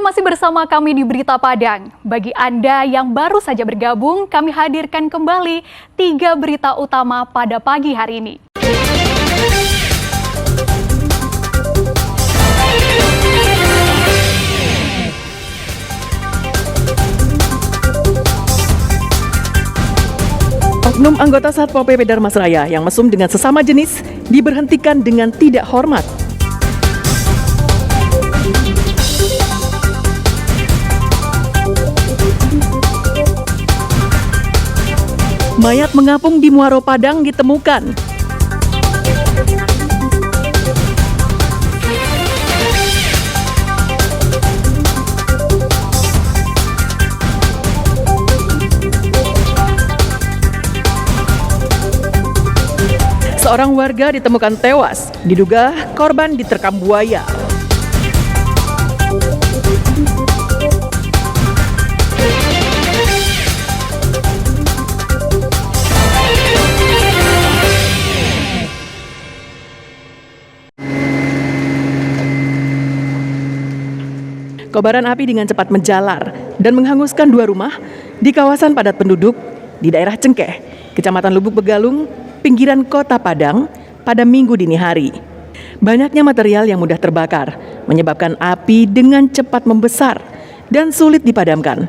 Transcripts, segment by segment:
masih bersama kami di Berita Padang. Bagi Anda yang baru saja bergabung, kami hadirkan kembali 3 berita utama pada pagi hari ini. Oknum anggota Satpol PP Darmasraya yang mesum dengan sesama jenis diberhentikan dengan tidak hormat. Mayat mengapung di Muaro Padang ditemukan. Seorang warga ditemukan tewas, diduga korban diterkam buaya. Kobaran api dengan cepat menjalar dan menghanguskan 2 rumah di kawasan padat penduduk di daerah Cengkeh, Kecamatan Lubuk Begalung, pinggiran Kota Padang pada Minggu dini hari. Banyaknya material yang mudah terbakar menyebabkan api dengan cepat membesar dan sulit dipadamkan.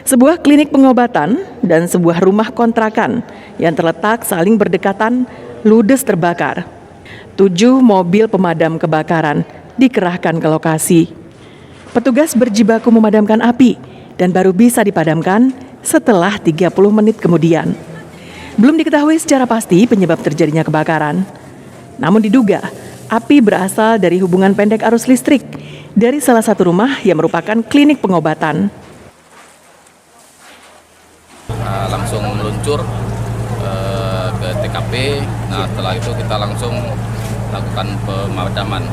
Sebuah klinik pengobatan dan sebuah rumah kontrakan yang terletak saling berdekatan ludes terbakar. 7 mobil pemadam kebakaran dikerahkan ke lokasi. Petugas berjibaku memadamkan api dan baru bisa dipadamkan setelah 30 menit kemudian. Belum diketahui secara pasti penyebab terjadinya kebakaran. Namun diduga api berasal dari hubungan pendek arus listrik dari salah satu rumah yang merupakan klinik pengobatan. Langsung meluncur ke TKP. Nah, setelah itu kita langsung lakukan pemadaman.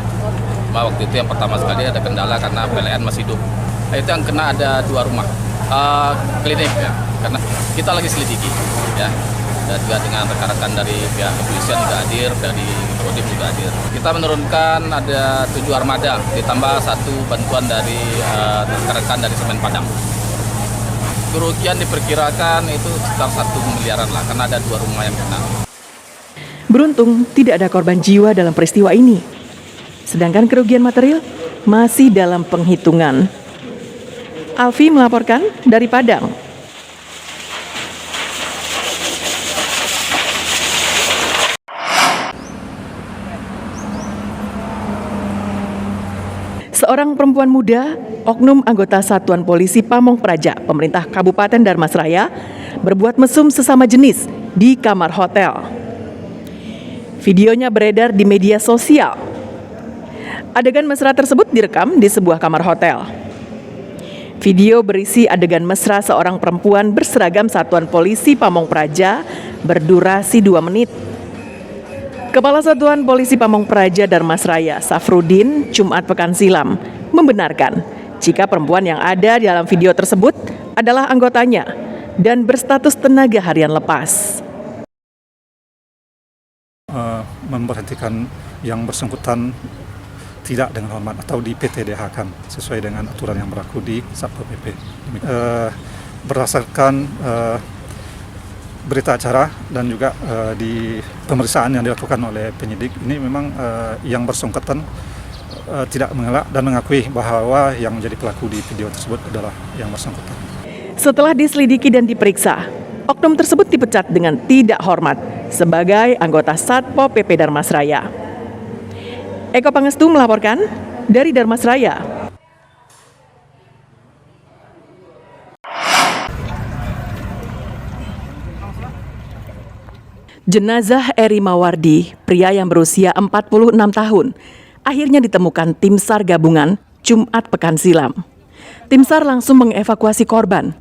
Waktu itu yang pertama sekali ada kendala karena PLN masih hidup. Itu yang kena ada 2 rumah klinik ya, karena kita lagi selidiki ya. Dan juga dengan rekan-rekan dari pihak kepolisian juga hadir, dari Kodim juga hadir. Kita menurunkan ada 7 armada ditambah 1 bantuan dari rekan-rekan dari Semen Padang. Kerugian diperkirakan itu sekitar 1 miliaran lah, karena ada 2 rumah yang kena. Beruntung tidak ada korban jiwa dalam peristiwa ini. Sedangkan kerugian material masih dalam penghitungan. Alfi melaporkan dari Padang. Seorang perempuan muda, oknum anggota Satuan Polisi Pamong Praja, pemerintah Kabupaten Darmasraya, berbuat mesum sesama jenis di kamar hotel. Videonya beredar di media sosial. Adegan mesra tersebut direkam di sebuah kamar hotel. Video berisi adegan mesra seorang perempuan berseragam Satuan Polisi Pamong Praja berdurasi 2 menit. Kepala Satuan Polisi Pamong Praja Darmasraya, Safrudin, Jumat pekan silam, membenarkan jika perempuan yang ada di dalam video tersebut adalah anggotanya dan berstatus tenaga harian lepas. Memberhentikan yang bersangkutan tidak dengan hormat atau di PTDH-kan sesuai dengan aturan yang berlaku di Satpol PP. Berdasarkan berita acara dan juga di pemeriksaan yang dilakukan oleh penyidik, ini memang yang bersangkutan tidak mengelak dan mengakui bahwa yang menjadi pelaku di video tersebut adalah yang bersangkutan. Setelah diselidiki dan diperiksa, oknum tersebut dipecat dengan tidak hormat sebagai anggota Satpol PP Darmasraya. Eko Pangestu melaporkan dari Darmasraya. Jenazah Eri Mawardi, pria yang berusia 46 tahun, akhirnya ditemukan tim SAR gabungan Jumat pekan silam. Tim SAR langsung mengevakuasi korban.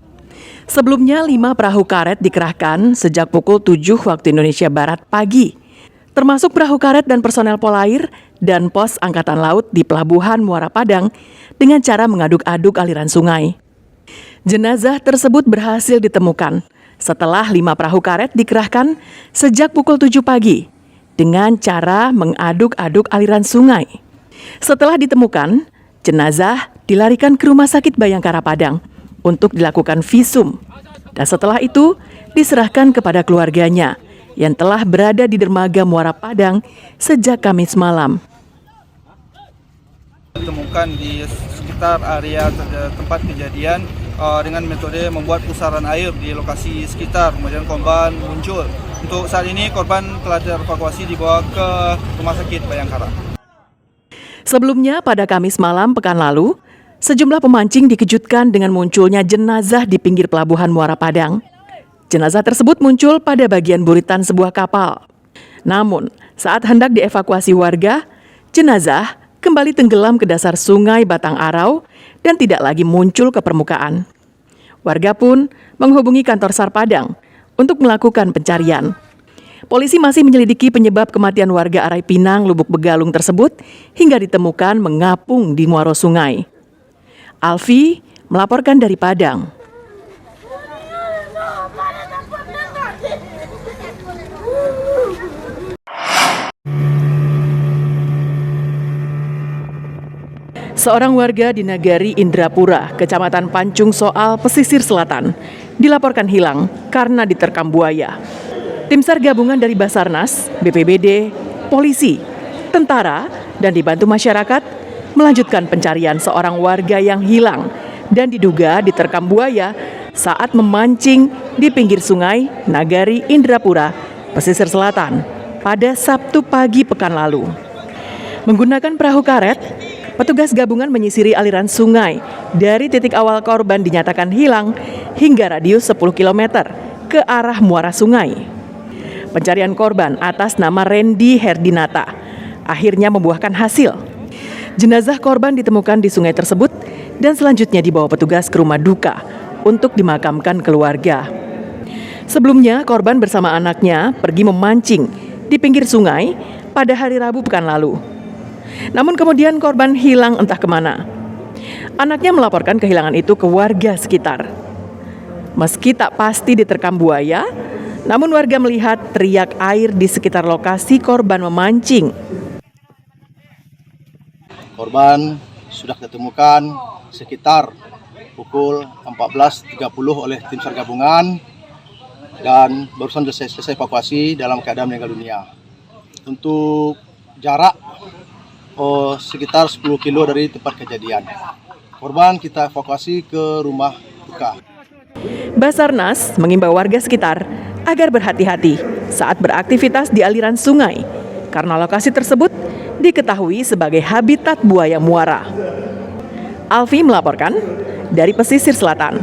Sebelumnya 5 perahu karet dikerahkan sejak pukul 7 waktu Indonesia Barat pagi, termasuk perahu karet dan personel Polair dan pos Angkatan Laut di Pelabuhan Muara Padang dengan cara mengaduk-aduk aliran sungai. Jenazah tersebut berhasil ditemukan setelah 5 perahu karet dikerahkan sejak pukul 7 pagi dengan cara mengaduk-aduk aliran sungai. Setelah ditemukan, jenazah dilarikan ke Rumah Sakit Bayangkara Padang untuk dilakukan visum. Dan setelah itu diserahkan kepada keluarganya yang telah berada di dermaga Muara Padang sejak Kamis malam. Ditemukan di sekitar area tempat kejadian dengan metode membuat pusaran air di lokasi sekitar, kemudian korban muncul. Untuk saat ini korban telah dievakuasi dibawa ke Rumah Sakit Bayangkara. Sebelumnya pada Kamis malam pekan lalu, sejumlah pemancing dikejutkan dengan munculnya jenazah di pinggir pelabuhan Muara Padang. Jenazah tersebut muncul pada bagian buritan sebuah kapal. Namun, saat hendak dievakuasi warga, jenazah kembali tenggelam ke dasar sungai Batang Arau dan tidak lagi muncul ke permukaan. Warga pun menghubungi kantor SAR Padang untuk melakukan pencarian. Polisi masih menyelidiki penyebab kematian warga Arai Pinang, Lubuk Begalung tersebut hingga ditemukan mengapung di muaro sungai. Alfi melaporkan dari Padang. Seorang warga di Nagari Indrapura, Kecamatan Pancung Soal, Pesisir Selatan, dilaporkan hilang karena diterkam buaya. Tim SAR gabungan dari Basarnas, BPBD, polisi, tentara, dan dibantu masyarakat melanjutkan pencarian seorang warga yang hilang dan diduga diterkam buaya saat memancing di pinggir sungai Nagari Indrapura, Pesisir Selatan, pada Sabtu pagi pekan lalu. Menggunakan perahu karet, petugas gabungan menyisiri aliran sungai dari titik awal korban dinyatakan hilang hingga radius 10 km ke arah muara sungai. Pencarian korban atas nama Randy Herdinata akhirnya membuahkan hasil. Jenazah korban ditemukan di sungai tersebut dan selanjutnya dibawa petugas ke rumah duka untuk dimakamkan keluarga. Sebelumnya, korban bersama anaknya pergi memancing di pinggir sungai pada hari Rabu pekan lalu. Namun kemudian korban hilang entah kemana. Anaknya melaporkan kehilangan itu ke warga sekitar. Meski tak pasti diterkam buaya, namun warga melihat teriak air di sekitar lokasi korban memancing. Korban sudah ditemukan sekitar pukul 14.30 oleh tim SAR gabungan dan barusan selesai evakuasi dalam keadaan meninggal dunia. Untuk jarak sekitar 10 kilo dari tempat kejadian. Korban kita evakuasi ke rumah duka. Basarnas mengimbau warga sekitar agar berhati-hati saat beraktivitas di aliran sungai karena lokasi tersebut diketahui sebagai habitat buaya muara. Alfi melaporkan dari Pesisir Selatan.